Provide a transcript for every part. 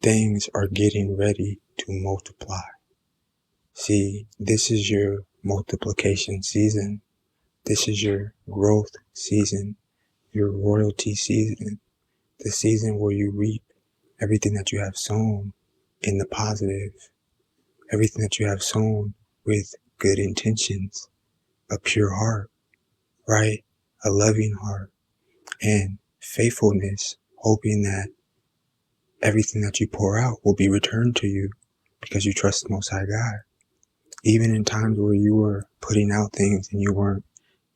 things are getting ready to multiply. See, this is your multiplication season. This is your growth season, your royalty season, the season where you reap everything that you have sown in the positive, everything that you have sown with good intentions, a pure heart, right? A loving heart and faithfulness, hoping that everything that you pour out will be returned to you because you trust the Most High God. Even in times where you were putting out things and you weren't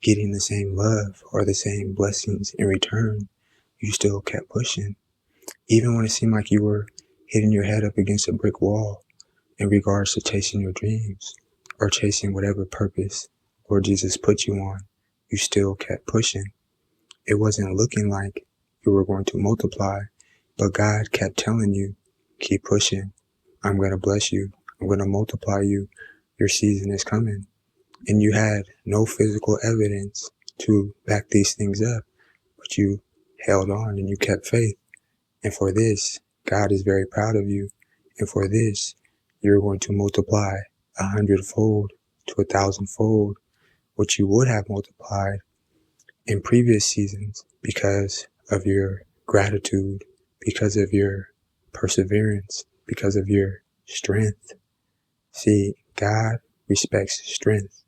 getting the same love or the same blessings in return, you still kept pushing. Even when it seemed like you were hitting your head up against a brick wall in regards to chasing your dreams or chasing whatever purpose Lord Jesus put you on, you still kept pushing. It wasn't looking like you were going to multiply, but God kept telling you, keep pushing. I'm going to bless you. I'm going to multiply you. Your season is coming. And you had no physical evidence to back these things up, but you held on and you kept faith. And for this, God is very proud of you. And for this, you're going to multiply 100-fold to 1,000-fold, what you would have multiplied in previous seasons because of your gratitude, because of your perseverance, because of your strength. See, God respects strength,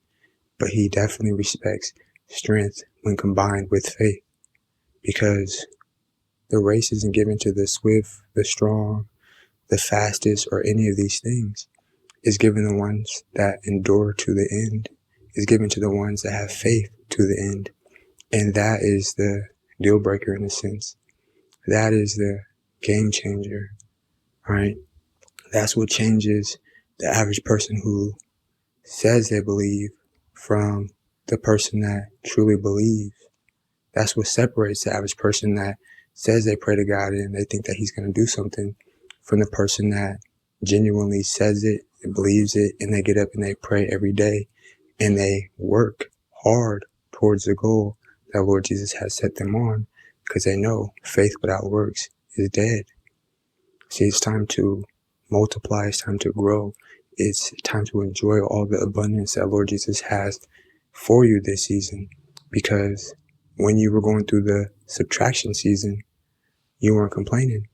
but he definitely respects strength when combined with faith, because the race isn't given to the swift, the strong, the fastest, or any of these things. It's given the ones that endure to the end. It's given to the ones that have faith to the end. And that is the deal breaker in a sense. That is the game changer, right? That's what changes the average person who says they believe from the person that truly believes. That's what separates the average person that says they pray to God and they think that he's going to do something from the person that genuinely says it and believes it, and they get up and they pray every day and they work hard towards the goal that Lord Jesus has set them on, because they know faith without works is dead. See, it's time to multiply. It's time to grow. It's time to enjoy all the abundance that Lord Jesus has for you this season, because when you were going through the subtraction season, you weren't complaining.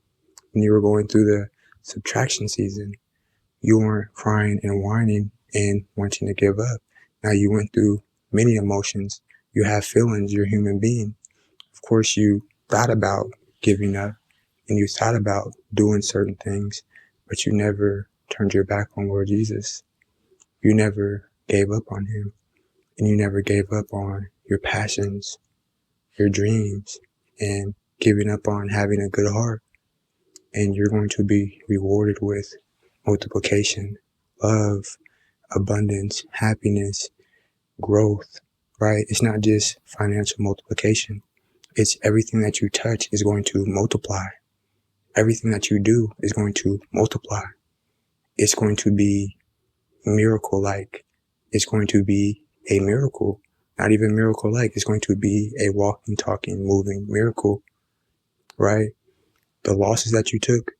When you were going through the subtraction season, you weren't crying and whining and wanting to give up. Now you went through many emotions. You have feelings. You're a human being. Of course, you thought about giving up and you thought about doing certain things, but you never turned your back on Lord Jesus. You never gave up on him, and you never gave up on your passions, your dreams, and giving up on having a good heart. And you're going to be rewarded with multiplication, love, abundance, happiness, growth, right? It's not just financial multiplication. It's everything that you touch is going to multiply. Everything that you do is going to multiply. It's going to be miracle-like. It's going to be a miracle. Not even miracle-like. It's going to be a walking, talking, moving miracle, right? The losses that you took,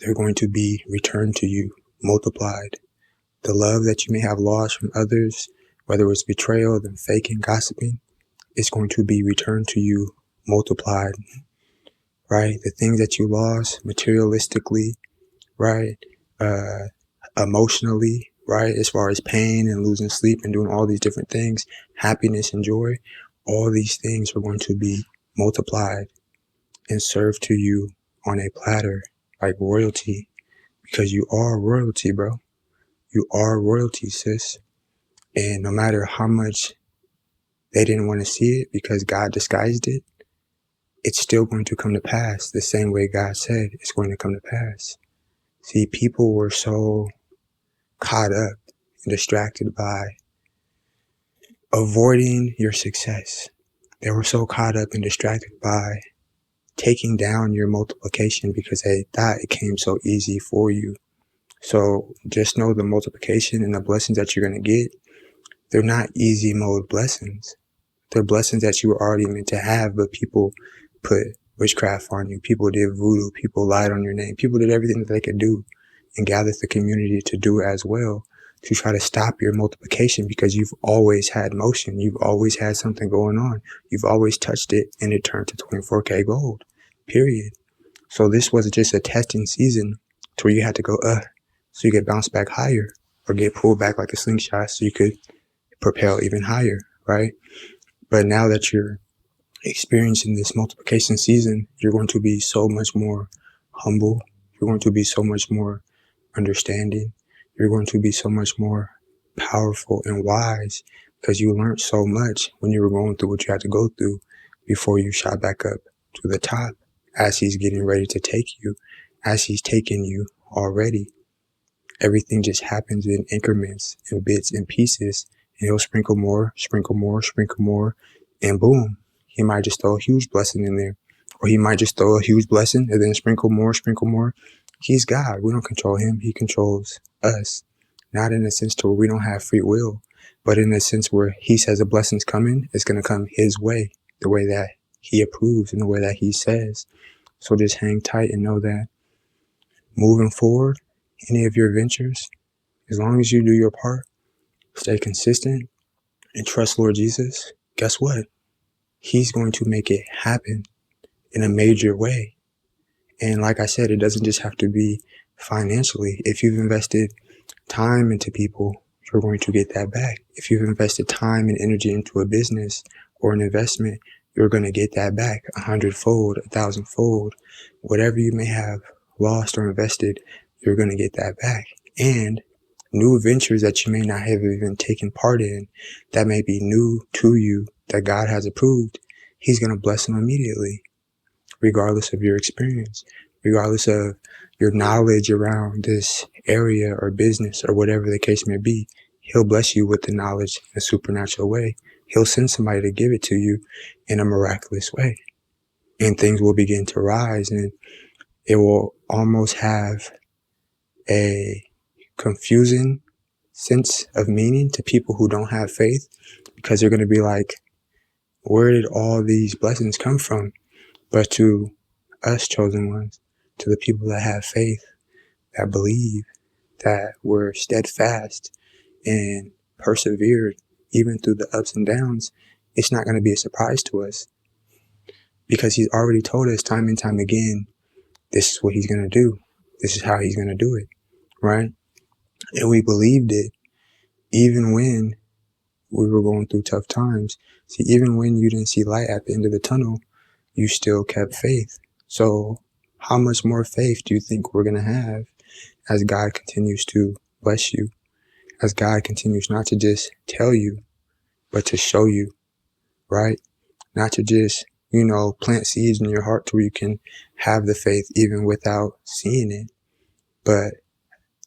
they're going to be returned to you, multiplied. The love that you may have lost from others, whether it's betrayal, then faking, gossiping, it's going to be returned to you, multiplied, right? The things that you lost materialistically, right? Emotionally, right? As far as pain and losing sleep and doing all these different things, happiness and joy, all these things are going to be multiplied and served to you on a platter like royalty, because you are royalty, bro. You are royalty, sis. And no matter how much they didn't want to see it because God disguised it, it's still going to come to pass the same way God said it's going to come to pass. See, people were so caught up and distracted by avoiding your success. They were so caught up and distracted by taking down your multiplication because they thought it came so easy for you. So just know the multiplication and the blessings that you're going to get, they're not easy mode blessings. They're blessings that you were already meant to have, but people put witchcraft on you. People did voodoo. People lied on your name. People did everything that they could do and gathered the community to do as well, to try to stop your multiplication, because you've always had motion. You've always had something going on. You've always touched it and it turned to 24K gold, period. So this was just a testing season to where you had to go, so you get bounced back higher or get pulled back like a slingshot so you could propel even higher, right? But now that you're experiencing this multiplication season, you're going to be so much more humble. You're going to be so much more understanding. You're going to be so much more powerful and wise, because you learned so much when you were going through what you had to go through before you shot back up to the top, as he's getting ready to take you, as he's taken you already. Everything just happens in increments and bits and pieces, and he'll sprinkle more, sprinkle more, sprinkle more, and boom, he might just throw a huge blessing in there. Or he might just throw a huge blessing and then sprinkle more, sprinkle more. He's God. We don't control him. He controls us. Not in a sense to where we don't have free will, but in a sense where he says a blessing's coming, it's going to come his way, the way that he approves and the way that he says. So just hang tight and know that moving forward, any of your ventures, as long as you do your part, stay consistent and trust Lord Jesus, guess what? He's going to make it happen in a major way. And like I said, it doesn't just have to be financially. If you've invested time into people, you're going to get that back. If you've invested time and energy into a business or an investment, you're going to get that back 100-fold, 1,000-fold. Whatever you may have lost or invested, you're going to get that back. And new ventures that you may not have even taken part in, that may be new to you, that God has approved, he's going to bless them immediately, regardless of your experience, regardless of your knowledge around this area or business or whatever the case may be. He'll bless you with the knowledge in a supernatural way. He'll send somebody to give it to you in a miraculous way. And things will begin to rise, and it will almost have a confusing sense of meaning to people who don't have faith, because they're going to be like, where did all these blessings come from? But to us chosen ones, to the people that have faith, that believe, that were steadfast and persevered even through the ups and downs, it's not going to be a surprise to us, because he's already told us time and time again, this is what he's going to do. This is how he's going to do it, right? And we believed it even when we were going through tough times. See, even when you didn't see light at the end of the tunnel, you still kept faith. So how much more faith do you think we're going to have as God continues to bless you, as God continues not to just tell you, but to show you, right? Not to just, plant seeds in your heart to where you can have the faith even without seeing it, but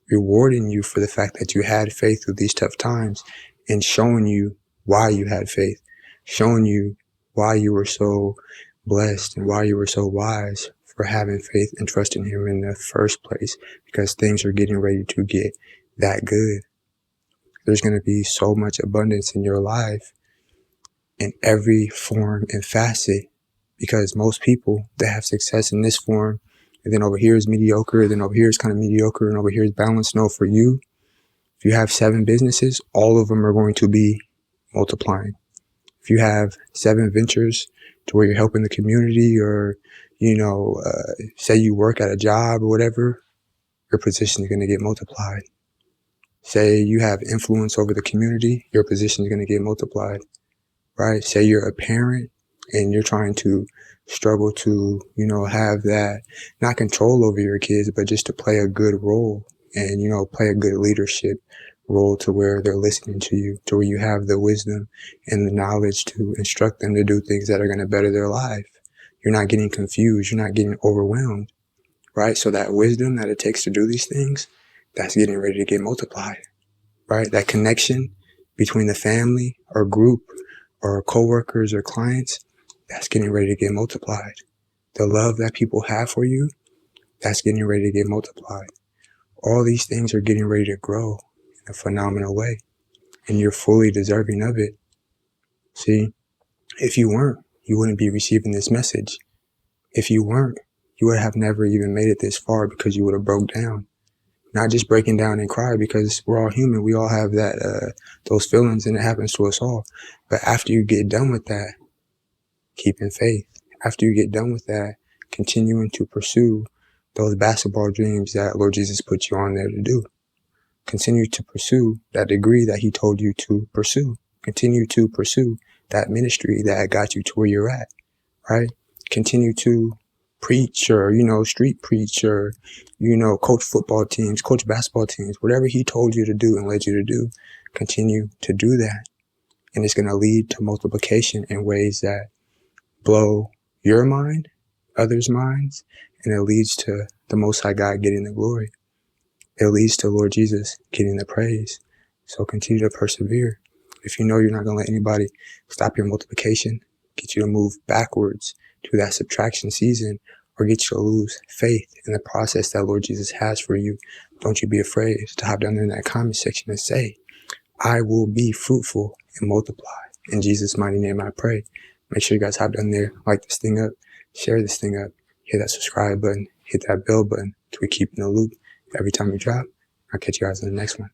rewarding you for the fact that you had faith through these tough times and showing you why you had faith, showing you why you were so blessed and why you were so wise for having faith and trusting him in the first place, because things are getting ready to get that good. There's going to be so much abundance in your life in every form and facet, because most people that have success in this form, and then over here is mediocre, then over here is kind of mediocre, and over here is balanced. No, for you, if you have 7 businesses, all of them are going to be multiplying. If you have 7 ventures to where you're helping the community, or, say you work at a job or whatever, your position is going to get multiplied. Say you have influence over the community, your position is going to get multiplied, right? Say you're a parent and you're trying to struggle to, have that, not control over your kids, but just to play a good role and, play a good leadership role to where they're listening to you, to where you have the wisdom and the knowledge to instruct them to do things that are going to better their life. You're not getting confused. You're not getting overwhelmed, right? So that wisdom that it takes to do these things, that's getting ready to get multiplied, right? That connection between the family or group or coworkers or clients, that's getting ready to get multiplied. The love that people have for you, that's getting ready to get multiplied. All these things are getting ready to grow in a phenomenal way, and you're fully deserving of it. See, if you weren't, you wouldn't be receiving this message. If you weren't, you would have never even made it this far, because you would have broke down. Not just breaking down and cry, because we're all human. We all have that, those feelings, and it happens to us all. But after you get done with that, keeping faith. After you get done with that, continuing to pursue those basketball dreams that Lord Jesus put you on there to do. Continue to pursue that degree that he told you to pursue. Continue to pursue that ministry that got you to where you're at, right? Continue to preach, or, street preach, or, coach football teams, coach basketball teams, whatever he told you to do and led you to do, continue to do that. And it's going to lead to multiplication in ways that blow your mind, others' minds, and it leads to the Most High God getting the glory. It leads to Lord Jesus getting the praise. So continue to persevere. If you know you're not going to let anybody stop your multiplication, get you to move backwards to that subtraction season, or get you to lose faith in the process that Lord Jesus has for you, don't you be afraid to hop down there in that comment section and say, I will be fruitful and multiply. In Jesus' mighty name I pray. Make sure you guys hop down there, like this thing up, share this thing up, hit that subscribe button, hit that bell button, so we keep in the loop every time we drop. I'll catch you guys in the next one.